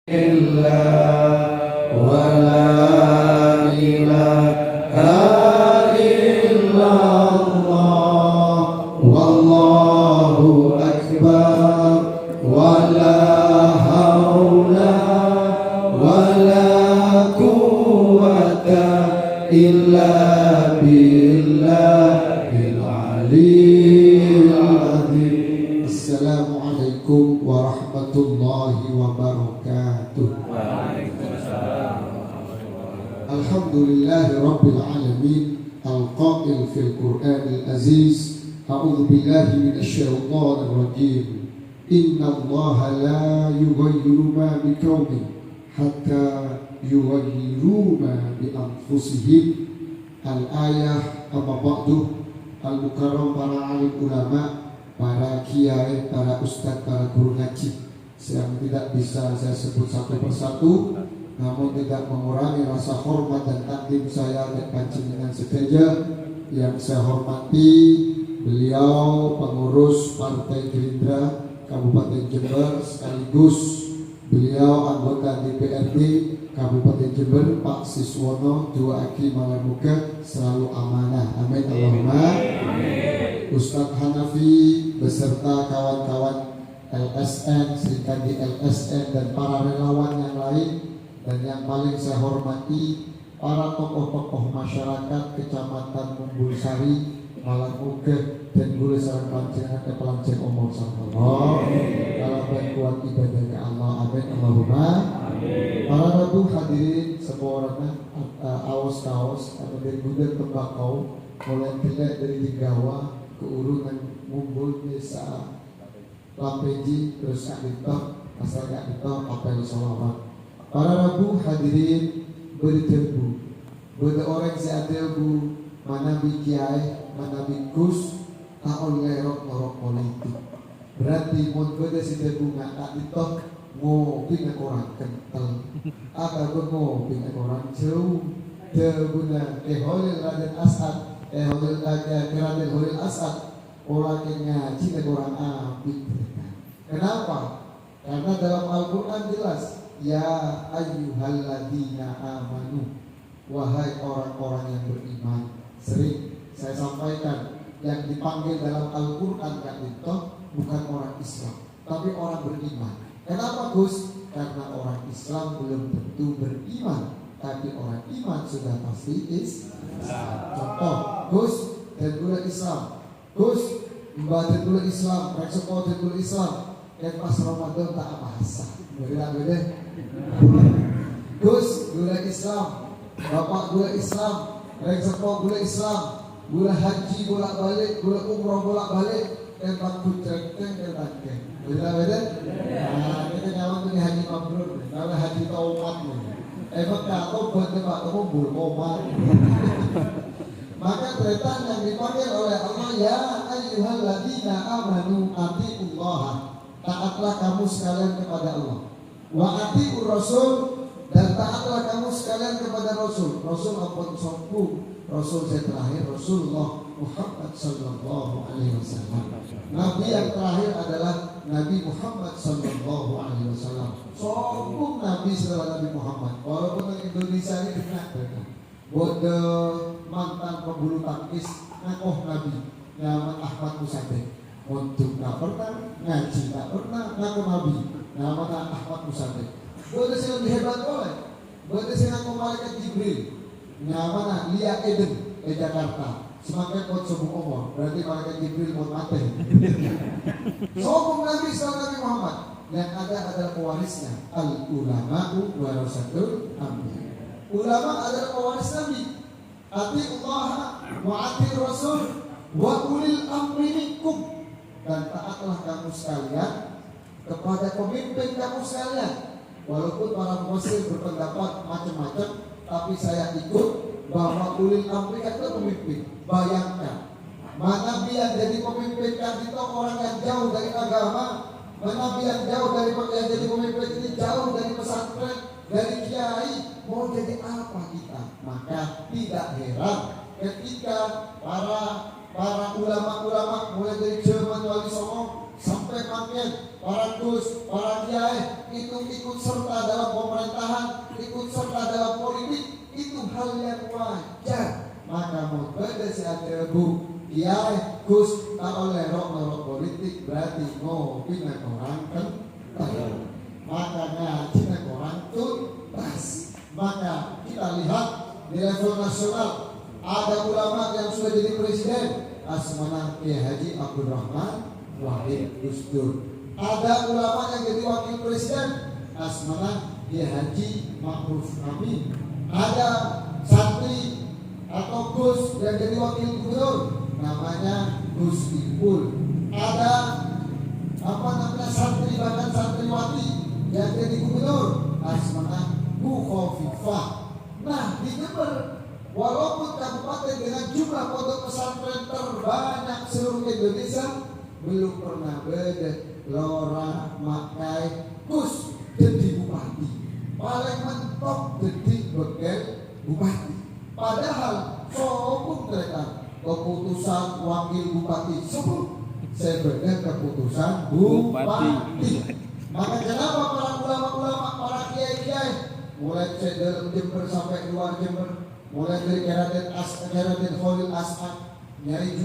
illallah wa la ilaha illallah wallahu akbar wa la haula wa la quwwata illa billahil aliyyil azim. Assalamualaikum warahmatullahi wabarakatuh. Alhamdulillahi rabbil alamin. Al-qail fil Qur'anil aziz. A'udzu billahi minasyaitonir rajim. Innallaha la yughayyiru ma biqaumin hatta yughayyiru ma bi anfusihim. Al-ayah amma ba'du. Al-mukarram para alim ulama, para kiai, para ustadz, para guru ngaji yang tidak bisa saya sebut satu persatu, namun tidak mengurangi rasa hormat dan takdim saya dan panjenengan sedaja. Yang saya hormati beliau pengurus Partai Gerindra Kabupaten Jember, sekaligus beliau anggota DPRD Kabupaten Jember, Pak Siswono. Doakan malamuga selalu amanah, amin Allahumma. Ustadz Hanafi beserta kawan-kawan LSN, Serikandi LSN dan para relawan yang lain, dan yang paling saya hormati para tokoh-tokoh masyarakat Kecamatan Mumbulsari, Malangugeh dan Gule Sarang Panjenengan Kepelanceng Umur Sallallahu dalam kuat ibadahnya Allah, amin Allahumma. Para rabu hadirin semua orang, awas-kaos atau dari budaya tembakau mulai tidak dari Tigawa ke Urungan Mumbul desa Lampeji terus Aditok asal Aditok apel sholawat. Para rabu hadirin berterbu beda orang si adelbu manabi kiai manabi kus taon lerok norok politik. Berarti mun beda si terbu nggak Aditok ngopi nggak orang kental atau ngopi nggak orang jauh terguna Holil Raden Asad Holil Raden Holil Asad orang yang ngaji dan orang abid. Kenapa? Karena dalam Al-Quran jelas, ya ayyuhalladzina amanu, wahai orang-orang yang beriman. Sering saya sampaikan, yang dipanggil dalam Al-Quran itu bukan orang Islam, tapi orang beriman. Kenapa Gus? Karena orang Islam belum tentu beriman, tapi orang iman sudah pasti Islam. Contoh, Gus dan gula Islam, Gus mbak dulu Islam, reksepo dulu Islam, dan pas Ramadan tak bahasa. Beda-beda. Gus gula Islam, bapak gula Islam, reksepo gula Islam, gula haji bolak balik, gula umroh bolak balik, dan bakut trekeng dan tangkeng. Beda-beda. Nah, kita nyaman punya haji mabrur, kalau haji taubat nih. Emang kau buat tempat kamu bulmomat. Maka tretan yang dipanggil oleh Allah, ya ayyuhalladzina amanu atiullaha, taatlah kamu sekalian kepada Allah, wa atiur rasul, dan taatlah kamu sekalian kepada Rasul. Rasul ampun sopku, Rasul saya terakhir Rasulullah Muhammad sallallahu alaihi wasallam. Nabi yang terakhir adalah Nabi Muhammad sallallahu alaihi wasallam. Sopku Nabi setelah Nabi Muhammad. Walaupun Indonesia ini benar. Bode mantan pembulu tangkis ngakoh Nabi nama Ahmad Musaddiq. Untuk tak pernah ngaji, tak pernah ngaku Nabi nama Ahmad Musaddiq. Bode sing lebih hebat boleh. Bode sing ngaku malaikat Jibril nama Lia Eden Jakarta. Semakin buat sombong omor, berarti malaikat Jibril mau mati. Sombong Nabi setelah Nabi Muhammad. Yang ada adalah pewarisnya. Al ulama'u warasatul anbiya. Ulama adalah pewaris Nabi. Atiullah wa atir Rasul wa ulil amri minkum, dan taatlah kamu sekalian kepada pemimpin kamu sekalian. Walaupun para mufassir berpendapat macam-macam, tapi saya ikut bahwa ulil amri itu pemimpin. Bayangkan, Nabi yang jadi pemimpin kan itu orang yang jauh dari agama. Nabi yang jauh dari yang jadi pemimpin ini jauh dari pesantren, dari kiai. Mau jadi apa kita? Maka tidak heran ketika para ulama-ulama mulai dari zaman Wali Songo sampai makin para gus, para kiai itu ikut serta dalam pemerintahan, ikut serta dalam politik, itu hal yang wajar. Maka mau pada saat bu kiai Gus tak oleh rok politik berarti ngopi nak orang kan, maka ngaji nak orang tuntas. Maka kita lihat di level nasional ada ulama yang sudah jadi presiden, asmana Kiai Haji Abdul Rahman Wahid Gus Dur. Ada ulama yang jadi wakil presiden, asmana Kiai Haji Ma'ruf Amin. Ada santri atau Gus yang jadi wakil gubernur, namanya Gus Ipul. Ada santri bahkan santriwati yang jadi gubernur, asmana Bu Khofifah. Nah di Jember, walaupun kabupaten dengan jumlah pondok pesantren terbanyak seluruh Indonesia, belum pernah beda lora makai Gus jadi bupati. Paling mentok jadi bekel bupati. Padahal sopung mereka keputusan wakil bupati sebut sebenarnya keputusan bupati. Maka kenapa para ulama-ulama, para kiai-kiai mulai dari Jember sampai luar Jember, mulai dari Keratin Khalil As'ad, nyari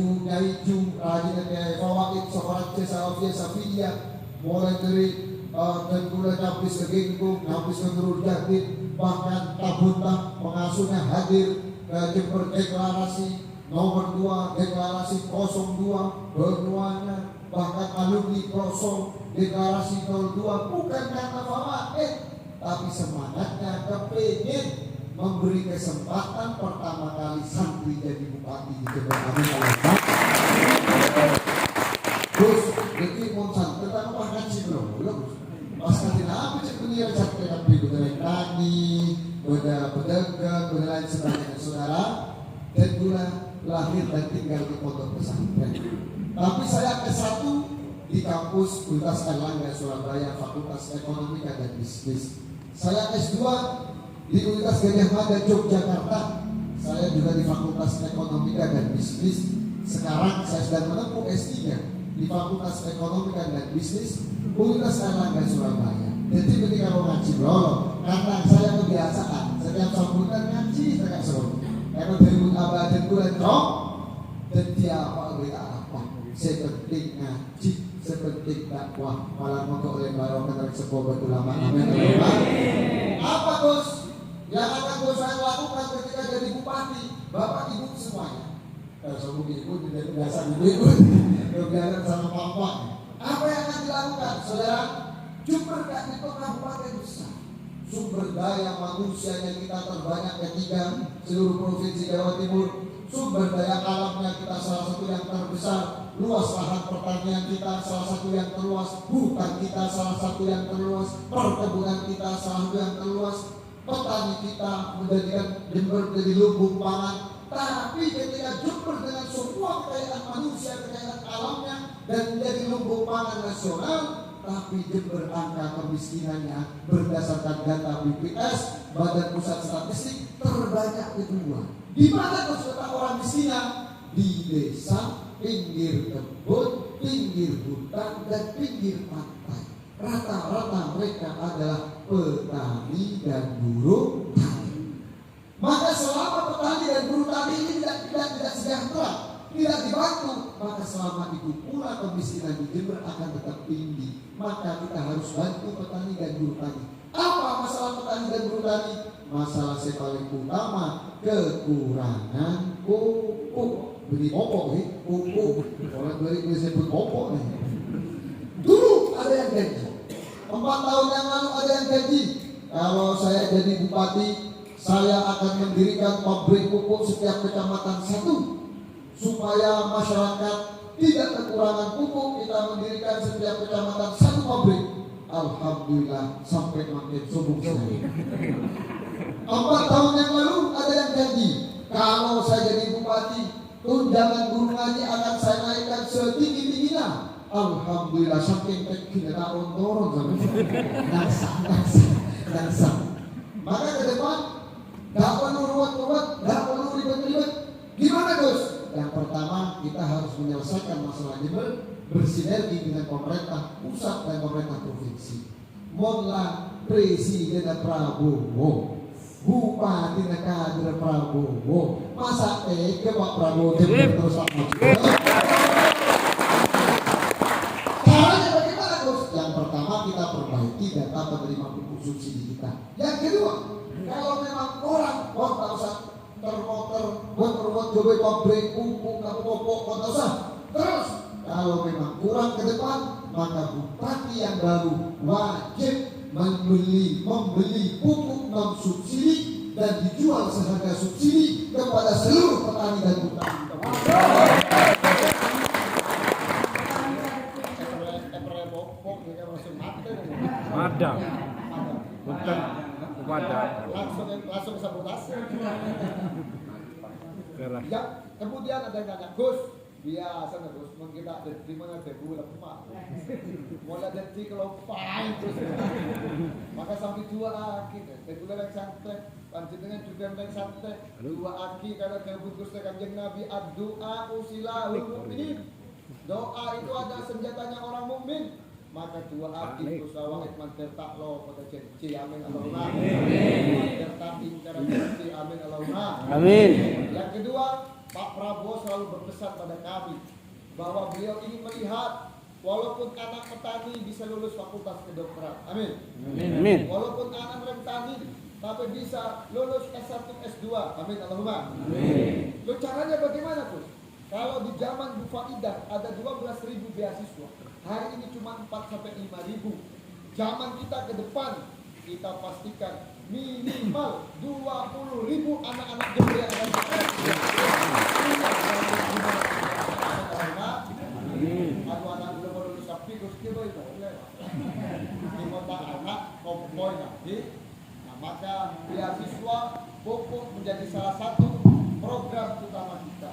ju, rajin kayak Fawaid, Sofarat, Salafiyah, Safiyah, mulai dari Tengkula Nabis ke Ginggung, Nabis ke Nurul Jadid, bahkan Tabuntah pengasuhnya hadir ke Jember deklarasi nomor 2, deklarasi 02, bernuanya, bahkan alumni Prosol deklarasi 02, bukan karena Fawaid, tapi semangatnya kepingin memberi kesempatan pertama kali santri jadi bupati di Jember. Terus jadi monsan tentang apa ngaji bro? Pas nanti apa cek dunia sampai tapi benar tani, beda pedagang, beda lain sebagainya saudara. Dan gula lahir dan tinggal di pondok pesantren. Tapi saya S1 di kampus Universitas Erlangga Surabaya, Fakultas Ekonomika dan Bisnis. Saya S2 di Universitas Gadjah Mada Yogyakarta. Saya juga di Fakultas Ekonomika dan Bisnis. Sekarang saya sedang menempuh S3 di Fakultas Ekonomika dan Bisnis Universitas Erlangga Surabaya. Jadi ketika mau ngaji bro, karena saya kebiasaan setiap sambutan ngaji saya seru. Karena dari abad dan bulan cok, jadi apa sepenting ngaji, sepenting dakwah, malah moga oleh barokah dari sebuah ulama. Amin. Apa Gus yang akan Gus saya lakukan ketika jadi bupati? Bapak ibu semuanya, semua ibu tidak biasa ibu, kebiasaan sama papa. Apa yang akan dilakukan, saudara? Jember itu kabupaten besar. Sumber daya manusianya kita terbanyak ketiga seluruh provinsi Jawa Timur. Sumber daya alamnya kita salah satu yang terbesar. Luas lahan pertanian kita salah satu yang terluas. Hutan kita salah satu yang terluas. Perkebunan kita salah satu yang terluas. Petani kita menjadikan Jember menjadi lumbung pangan. Tapi ketika Jember dengan semua kekayaan manusia, kekayaan alamnya dan menjadi lumbung pangan nasional, tapi Jember angka kemiskinannya berdasarkan data BPS, Badan Pusat Statistik, terbanyak kedua. Di mana kesulitan orang miskinnya? Di desa, pinggir kebun, pinggir hutan, dan pinggir pantai. Rata-rata mereka adalah petani dan buruh tani. Maka selama petani dan buruh tani ini tidak sejahtera, tidak dibantu, maka selama itu pula kemiskinan di Jember akan tetap tinggi. Maka kita harus bantu petani dan buruh tani. Apa masalah petani dan buruh tani? Masalah yang paling utama, kekurangan pupuk. Beli pupuk nih, pupuk. Orang beli disebut pupuk nih. Dulu ada yang janji, 4 tahun yang lalu ada yang janji, kalau saya jadi bupati, saya akan mendirikan pabrik pupuk setiap kecamatan 1. Supaya masyarakat tidak kekurangan pupuk, kita mendirikan setiap kecamatan 1 pabrik. Alhamdulillah sampai makin subuh-subuh. 4 tahun yang lalu ada yang janji, kalau saya jadi bupati, tunjangan guru ngaji akan saya naikkan setinggi-tingginya. Alhamdulillah saking kita tahun turun nasa. Maka ke depan gak perlu ruwet-ruwet, gak perlu ribet-ribet. Gimana Gus? Yang pertama kita harus menyelesaikan masalah Jember bersinergi dengan pemerintah pusat dan pemerintah provinsi. Monlan Presiden Prabowo, Bupati Kader Prabowo, masa ke Pak Prabowo terus sama. Caranya bagaimana Gus? Yang pertama kita perbaiki data penerima pupuk subsidi kita. Yang kedua, kalau memang orang tak usah termotor, buat coba pabrik pupuk, pupuk, tak usah. Terus kalau memang kurang ke depan, maka bupati yang baru wajib membeli pupuk non subsidi dan dijual seharga subsidi kepada seluruh petani dan petani. Ada, bukan ada. Langsung sabotase. Ya, kemudian ada yang nanya, Gus, biasa nih Gus, kita di mana tebu lemak, mulai dari kalau pain terus, maka sampai dua aki, tebu yang santai, panjangnya juga yang santai, dua aki karena terbungkus dengan kanjeng Nabi, doa usilahul mukminin, doa itu ada senjatanya orang mukmin. Maka dua aki usaha ikman tertaklo pada janji amin Allahumma amin tertakin cara janji amin Allahumma amin. Yang kedua, Pak Prabowo selalu berpesan pada kami bahwa beliau ingin melihat walaupun anak petani bisa lulus fakultas kedokteran, amin. Amin. Walaupun anak petani tapi bisa lulus S1 S2, amin Allahumma amin. Lo caranya bagaimana tuh? Kalau di zaman Bu Faidah ada 12.000 beasiswa, hari ini cuma 4-5 ribu. Zaman kita ke depan, kita pastikan minimal 20.000 anak-anak Jember yang akan anak belum lulus tapi terus kita itu di kota anak kompoy nanti. Nah, maka beasiswa pupuk menjadi salah satu program utama kita.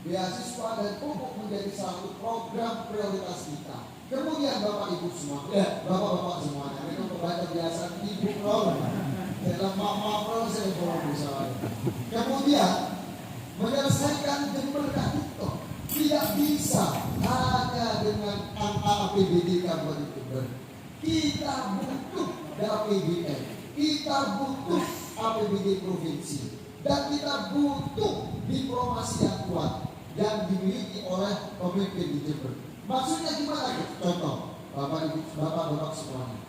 Beasiswa dan pupuk menjadi satu program prioritas kita. Kemudian Bapak Ibu semua, Bapak-bapak semuanya, ini untuk baca biasa Ibu Pro, dalam Mama Pro saya boleh bisa. Kemudian menyelesaikan Jember itu tidak bisa hanya dengan angka APBD Kabupaten Jember. Kita butuh APBN, kita butuh APBD provinsi, dan kita butuh diplomasi yang kuat yang dimiliki oleh pemimpin di Jember. Maksudnya gimana? Contoh, Bapak Ibu, Bapak semuanya.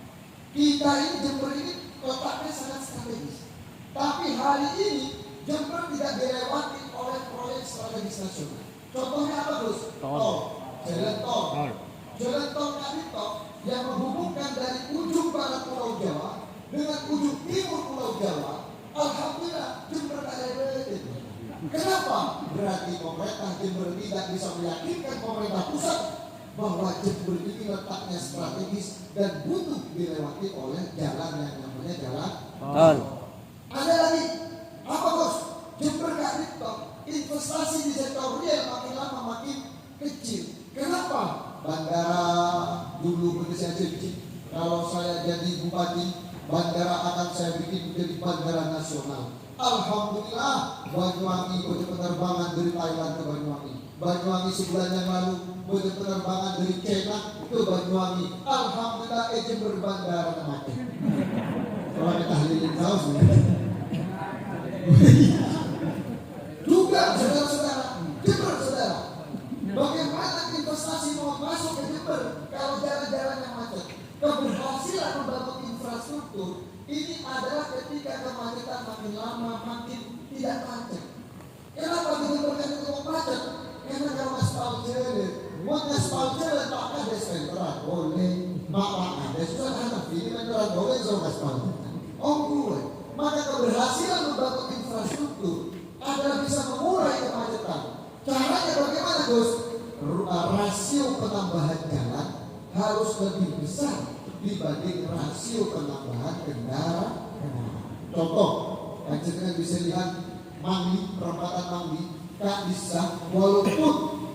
Kita ini Jember ini letaknya sangat strategis. Tapi hari ini Jember tidak dilewati oleh proyek strategis nasional. Contohnya apa, Gus? Tol. Jalan tol. Jalan tol Kadito yang menghubungkan dari ujung barat Pulau Jawa dengan ujung timur Pulau Jawa. Alhamdulillah Jember tak ada itu. Kenapa? Berarti pemerintah Jember tidak bisa meyakinkan pemerintah pusat bahwa Jember ini letaknya strategis dan butuh dilewati oleh jalan yang namanya jalan tol. Ada lagi, apa Bos? Jember Kadito investasi di sektor real makin lama makin kecil. Kenapa? Bandara dulu saya janji kalau saya jadi bupati, bandara akan saya bikin menjadi bandara nasional. Alhamdulillah Banyuwangi punya penerbangan dari Thailand ke Banyuwangi. Banyuwangi sebulan yang lalu punya penerbangan dari China ke Banyuwangi. Alhamdulillah Jember bandara namanya. Kalau kita tahlilin tahu juga saudara-saudara Jember saudara. Bagaimana investasi mau masuk ke Jember kalau jalan-jalan yang macet? Keberhasilan membangun infrastruktur ini adalah ketika kemacetan makin lama makin tidak macet. Kenapa diberikan itu macet? Karena kalau aspal jalan, buat aspal jalan tak ada sementeran boleh, malah ada susah anak ini sementeran boleh so aspal. Oh gue, maka keberhasilan membangun infrastruktur adalah bisa mengurai kemacetan. Caranya bagaimana Gus? Rasio penambahan jalan harus lebih besar dibanding rasio penambahan kendaraan. Contoh, yang bisa lihat Mangli, perempatan Mangli, Kak bisa walaupun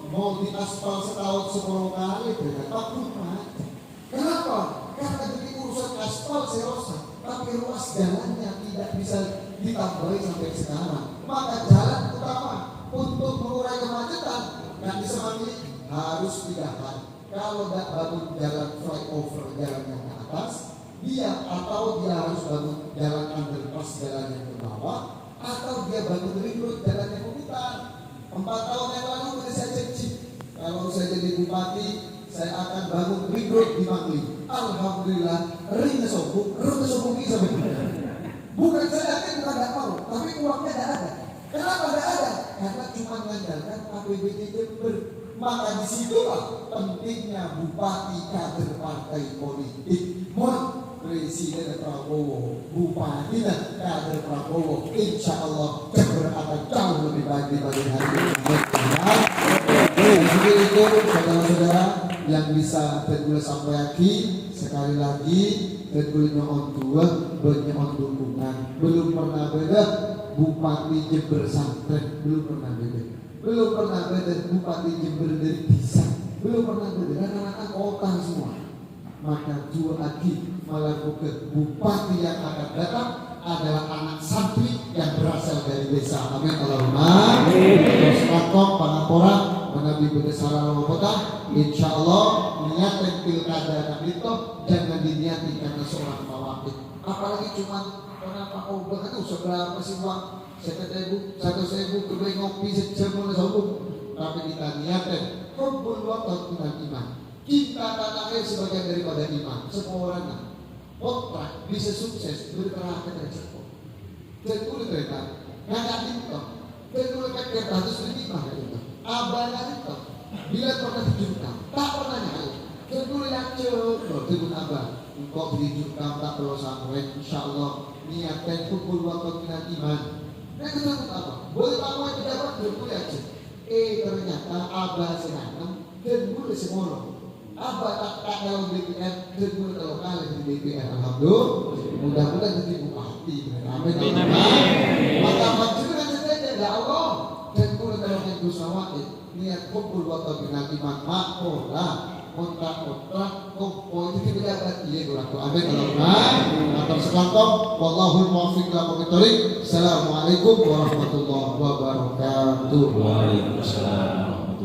mau diaspal setahun 10 kali ternyata pun macet. Kenapa? Karena jadi urusan aspal serosa, tapi ruas jalannya tidak bisa ditambahi sampai sekarang. Maka jalan utama untuk mengurai kemacetan yang bisa Mangli harus pindahkan. Kalau tidak bangun jalan flyover jalan yang ke atas, dia atau dia harus bangun jalan underpass, jalan yang ke bawah, atau dia bangun ring road, jalan yang hutan. 4 tahun yang lalu sudah saya janji, kalau saya jadi bupati, saya akan bangun ring road di Mangli. Alhamdulillah, ring sobuk, bisa benar. Bukan saya yakin, bukan tidak mau, tapi uangnya tidak ada. Kenapa tidak ada? Karena cuma mengandalkan APBD Jember. Maka disitulah pentingnya bupati kader partai politik. Presiden Prabowo, bupati dan kader Prabowo, insya Allah Jember akan jauh lebih baik dibanding hari ini. Jadi itu saudara-saudara yang bisa Tenggul sampaikan sekali lagi, Tenggul on dua, banyak on dukungan. Belum pernah beda bupati Jember Santren, belum pernah beda. Belum pernah beda bupati Jember dari desa, belum pernah beda anak-anak kota semua. Maka dua lagi melakukan bupati yang akan datang adalah anak santri yang berasal dari desa. Amin Allahumma. Terus rakong pangapora menabi berdasar kota. Insya Allah niat dan pilkada itu jangan diniati karena seorang pawakil. Apalagi cuma kenapa obat itu seberapa sih uang? 1.000 kedua ngopi sejam mulai sombong. Tapi kita niatkan kumpul waktu dengan iman. Kita tanah air sebagian daripada iman. Semua orang kontrak bisa sukses berkerah ke cepat. Tentu mereka ngajak itu. Tentu mereka kita harus beriman itu. Abang itu bila pernah dijurkam, tak pernah nyari. Tentu yang cepat dengan abang. Engkau dijurkam tak perlu sampai. Insya Allah niatkan kumpul waktu dengan iman. Nah ketemu apa? Boleh tahu yang tidak berkuliah aja. Ternyata abah senang dan boleh semua. Abah tak dalam DPR dan boleh kalau kalah di DPR. Alhamdulillah. Mudah-mudahan jadi bupati. Amin. Maka macamnya saja ya Allah. Dan boleh kalau yang bersawat niat kumpul waktu dengan iman makolah. Kontrak kumpul itu pejabat iya berlaku. Amin. Alhamdulillah. Atau sekantong. Wallahul muwaffiq ila aqwamit thoriq. Assalamualaikum warahmatullahi wabarakatuh. Waalaikumsalam.